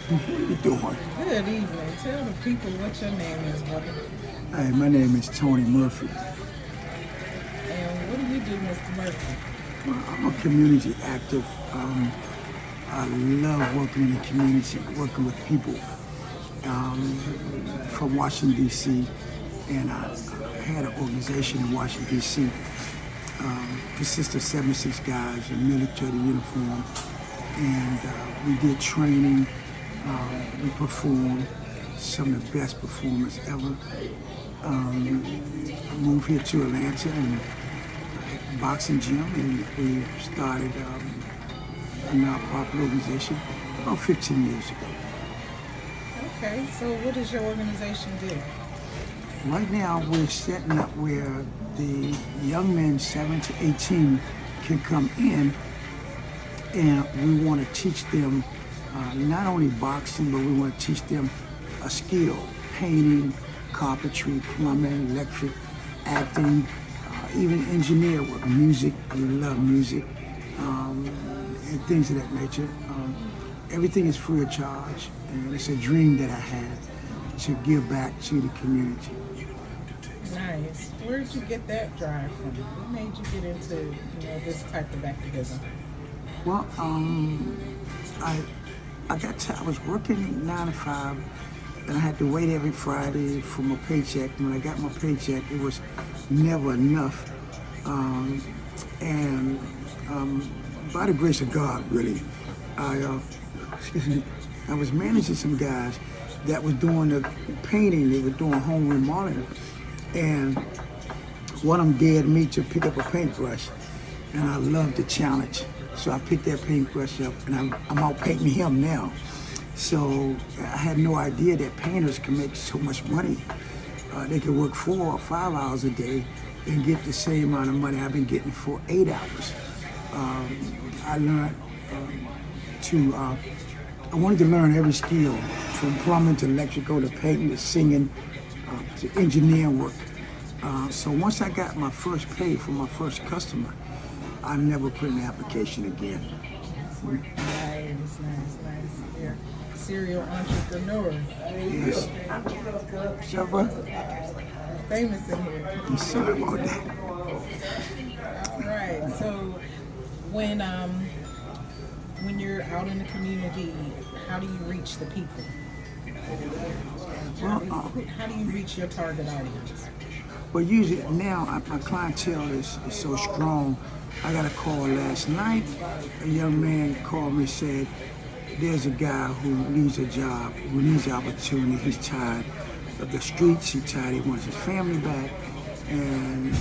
What are you doing? Good evening. Tell the people what your name is, brother. Hey, my name is Tony Murphy. And what do you do, Mr. Murphy? I'm a community active. I love working in the community, working with people from Washington, D.C. And I had an organization in Washington, D.C. Consists of 76 guys in military uniform. And we did training. We performed some of the best performance ever. I moved here to Atlanta and boxing gym, and we started a nonprofit organization about 15 years ago. Okay, so what does your organization do? Right now, we're setting up where the young men 7 to 18 can come in, and we want to teach them not only boxing, but we want to teach them a skill: painting, carpentry, plumbing, electric, acting, even engineer work, music. We love music, and things of that nature. Everything is free of charge, and it's a dream that I had to give back to the community. Nice. Where did you get that drive from? What made you get into this type of activism? Well, I was working 9 to 5, and I had to wait every Friday for my paycheck. When I got my paycheck, it was never enough. And by the grace of God, really, excuse me, I was managing some guys that was doing the painting. They were doing home remodeling, and one of them dared me to pick up a paintbrush, and I loved the challenge. So I picked that paintbrush up, and I'm out painting him now. So I had no idea that painters can make so much money. They could work 4 or 5 hours a day and get the same amount of money I've been getting for 8 hours. I learned I wanted to learn every skill, from plumbing to electrical to painting to singing to engineering work. So once I got my first pay from my first customer, I never put in an application again. Nice. You're a serial entrepreneur. Yes. Sure. Famous in here. I'm sorry about that. All right. So when you're out in the community, how do you reach the people? Well, How do you reach your target audience? Well, usually now my clientele is so strong. I got a call last night. A young man called me and said, there's a guy who needs a job, who needs an opportunity. He's tired of the streets. He's tired. He wants his family back, and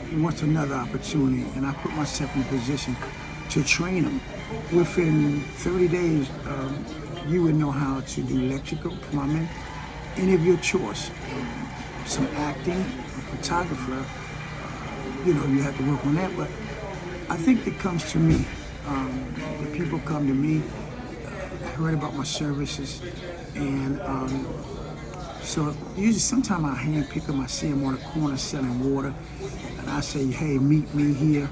he wants another opportunity. And I put myself in a position to train him. Within 30 days, you would know how to do electrical, plumbing, any of your choice. Some acting, a photographer, you have to work on that, but I think it comes to me. The people come to me, heard about my services, and so usually sometimes I hand pick them, I see them on the corner selling water, and I say, hey, meet me here.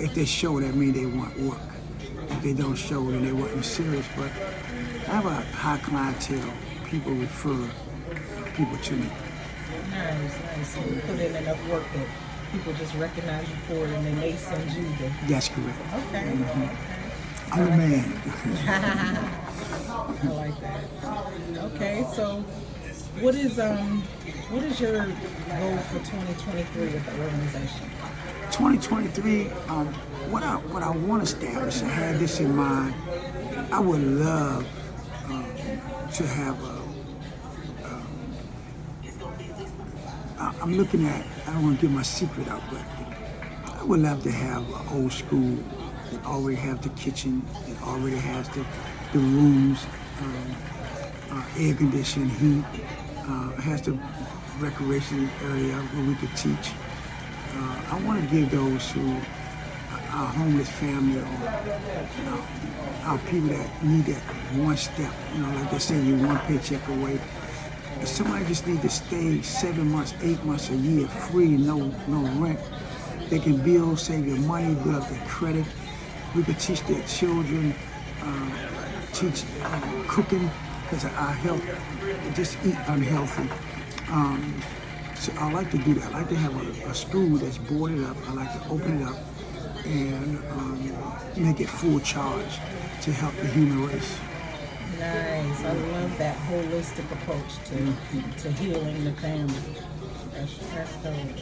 If they show, that means they want work. If they don't show, then they want me serious, but I have a high clientele. People refer people to me. Nice. So you put in enough work that people just recognize you for it, and then they send you the. That's correct. Okay. Mm-hmm. Okay. I'm the man. I like that. Okay, so what is your goal for 2023 with the organization? 2023, what I want to establish, I had this in mind. I would love to have I'm looking at, I don't want to give my secret out, but I would love to have an old school that already have the kitchen, that already has the rooms, air conditioning, heat, has the recreation area where we could teach. I want to give those who our homeless family or our people that need that one step. Like they say, you're one paycheck away. If somebody just need to stay 7 months, 8 months, a year free, no rent, they can save their money, build up their credit. We could teach their children teach cooking because our health, just eat unhealthy. So I like to do that. I like to have a school that's boarded up. I like to open it up and make it full charge to help the human race. Nice. I love that holistic approach to healing the family. That's dope.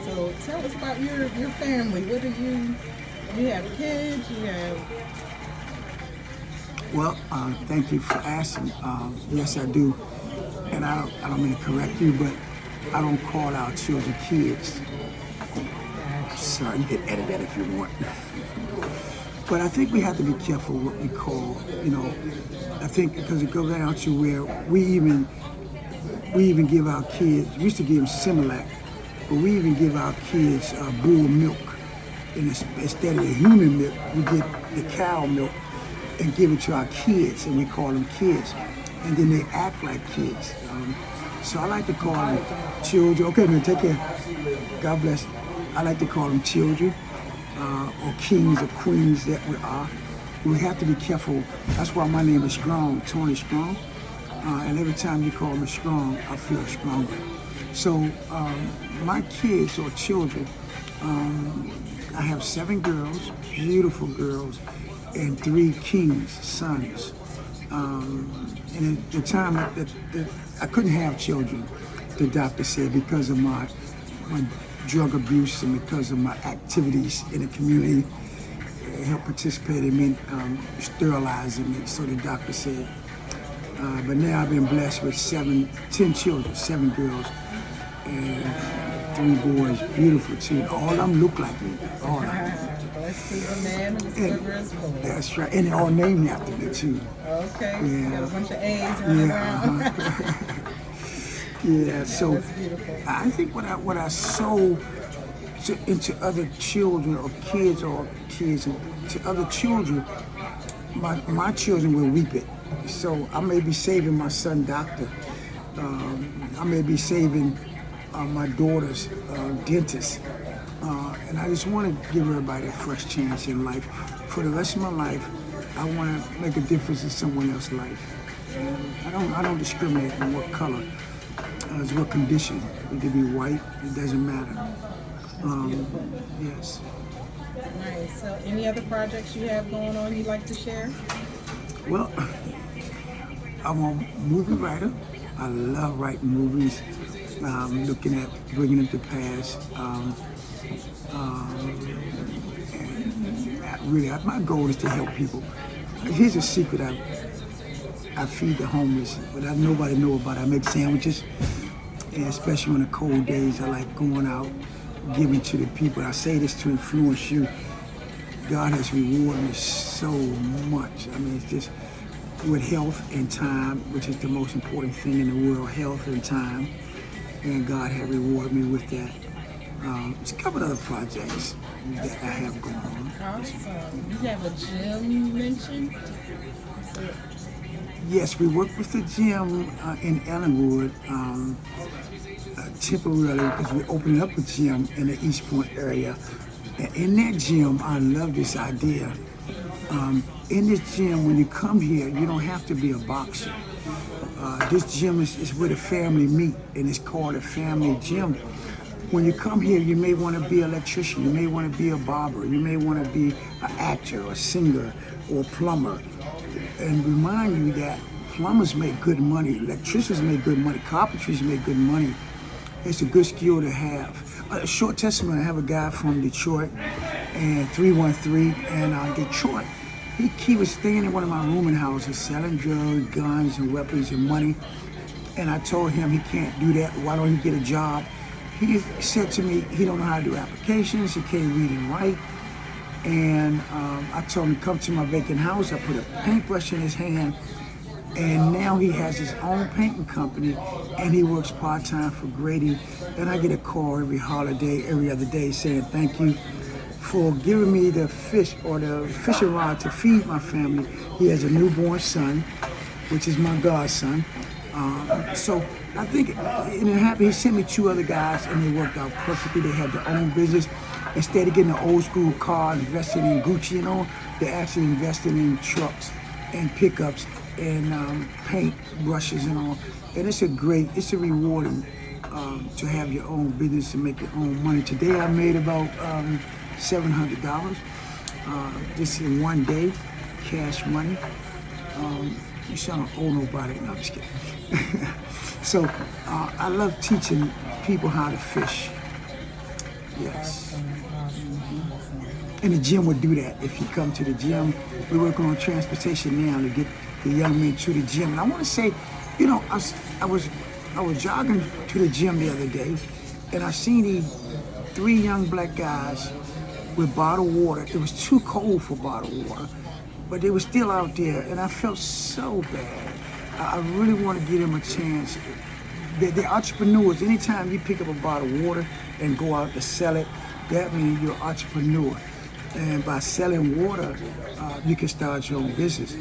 So tell us about your family. What do you have kids? You have. Well, thank you for asking. Yes, I do. And I don't mean to correct you, but I don't call our children kids. Sorry, you can edit that if you want. But I think we have to be careful what we call, I think because it goes down to where we even give our kids, we used to give them Similac, but we even give our kids bull milk. And instead of the human milk, we get the cow milk and give it to our kids, and we call them kids. And then they act like kids. So I like to call them children. Okay, man, take care. God bless. I like to call them children. Or kings or queens that we are. We have to be careful. That's why my name is Strong, Tony Strong. And every time you call me Strong, I feel stronger. So my kids or children, I have 7 girls, beautiful girls, and 3 kings, sons. And at the time that I couldn't have children, the doctor said, because of my drug abuse and because of my activities in the community, helped participate in me sterilizing me, so the doctor said. But now I've been blessed with 10 children, 7 girls, and 3 boys, beautiful too. All of them look like me, all of them. Blessed be the man and the silver is born. That's right, and they all named after me too. Okay, Yeah. so you got a bunch of A's running around. Yeah, so That's beautiful. I think what I sow into other children or kids to other children, my children will reap it. So I may be saving my son doctor. I may be saving my daughter's dentist. And I just want to give everybody a fresh chance in life. For the rest of my life, I want to make a difference in someone else's life. And I don't discriminate on what color. It's what condition. It could be white, it doesn't matter. Yes. Nice. So any other projects you have going on you'd like to share? Well, I'm a movie writer. I love writing movies, looking at bringing them to pass. And really, my goal is to help people. Here's a secret. I feed the homeless, but nobody know about it. I make sandwiches, and especially on the cold days, I like going out, giving to the people. I say this to influence you. God has rewarded me so much. I mean, it's just with health and time, which is the most important thing in the world, health and time. And God has rewarded me with that. There's a couple other projects that I have going on. Awesome. You have a gym you mentioned? Yes, we work with the gym in Ellenwood temporarily because we're opening up a gym in the East Point area. And in that gym, I love this idea. In this gym, when you come here, you don't have to be a boxer. This gym is where the family meet, and it's called a family gym. When you come here, you may want to be an electrician, you may want to be a barber, you may want to be an actor, or a singer, or a plumber. And remind you that plumbers make good money, electricians make good money, carpenters make good money. It's a good skill to have. A short testimony, I have a guy from Detroit, and 313, and Detroit. He was staying in one of my rooming houses, selling drugs, guns, and weapons, and money. And I told him he can't do that. Why don't he get a job? He said to me he don't know how to do applications. He can't read and write. And I told him to come to my vacant house. I put a paintbrush in his hand. And now he has his own painting company, and he works part-time for Grady. And I get a call every holiday, every other day saying, thank you for giving me the fish or the fishing rod to feed my family. He has a newborn son, which is my godson. So I think, and it happened, he sent me 2 other guys, and they worked out perfectly. They had their own business. instead of getting an old school car, investing in Gucci, they're actually investing in trucks and pickups and paint brushes and all. And it's a rewarding to have your own business and make your own money. Today I made about $700 just in one day, cash money. You sound like owe nobody. No, I'm just kidding. So I love teaching people how to fish. Yes. And the gym would do that. If you come to the gym, we're working on transportation now to get the young men to the gym. And I want to say, I was jogging to the gym the other day, and I seen these 3 young black guys with bottled water. It was too cold for bottled water, but they were still out there, and I felt so bad. I really want to give them a chance. They're entrepreneurs. Anytime you pick up a bottle of water and go out to sell it, that means you're an entrepreneur. And by selling water, you can start your own business.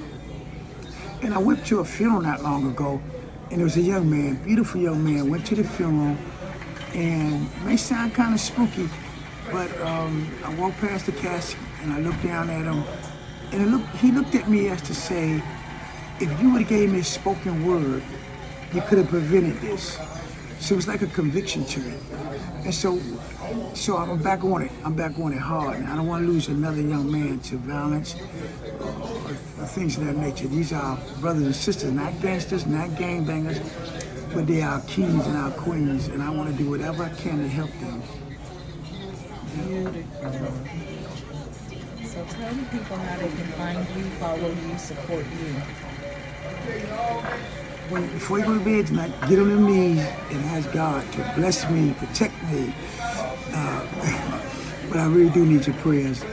And I went to a funeral not long ago, and there was a young man, beautiful young man, went to the funeral, and it may sound kind of spooky, but I walked past the casket and I looked down at him, and he looked at me as to say, if you would have gave me a spoken word, you could have prevented this. So it was like a conviction to me. And so I'm back on it. I'm back on it hard. And I don't want to lose another young man to violence or things of that nature. These are our brothers and sisters, not gangsters, not gangbangers, but they are our kings and our queens. And I want to do whatever I can to help them. Beautiful. So tell the people how they can find you, follow you, support you. Before you go to bed tonight, get on your knees and ask God to bless me, protect me. But I really do need your prayers.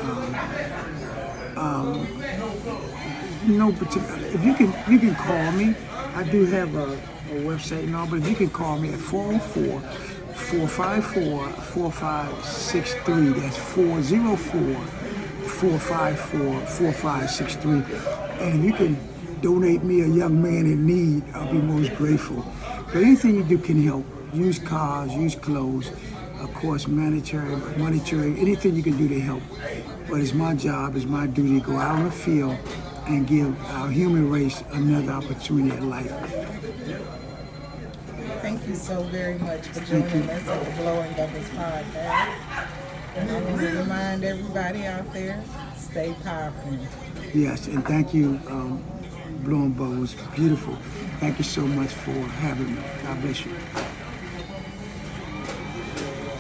If you can call me. I do have a website and all, but if you can call me at 404-454-4563. That's 404-454-4563. And if you can donate me a young man in need, I'll be most grateful. But anything you do can help. Use cars, use clothes, of course, monetary, anything you can do to help. But it's my job, it's my duty to go out on the field and give our human race another opportunity at life. Thank you so very much for joining us at the Blowing Bubbles podcast. And I want to remind everybody out there, stay powerful. Yes, and thank you, Blowing Bubbles. Beautiful. Thank you so much for having me. God bless you.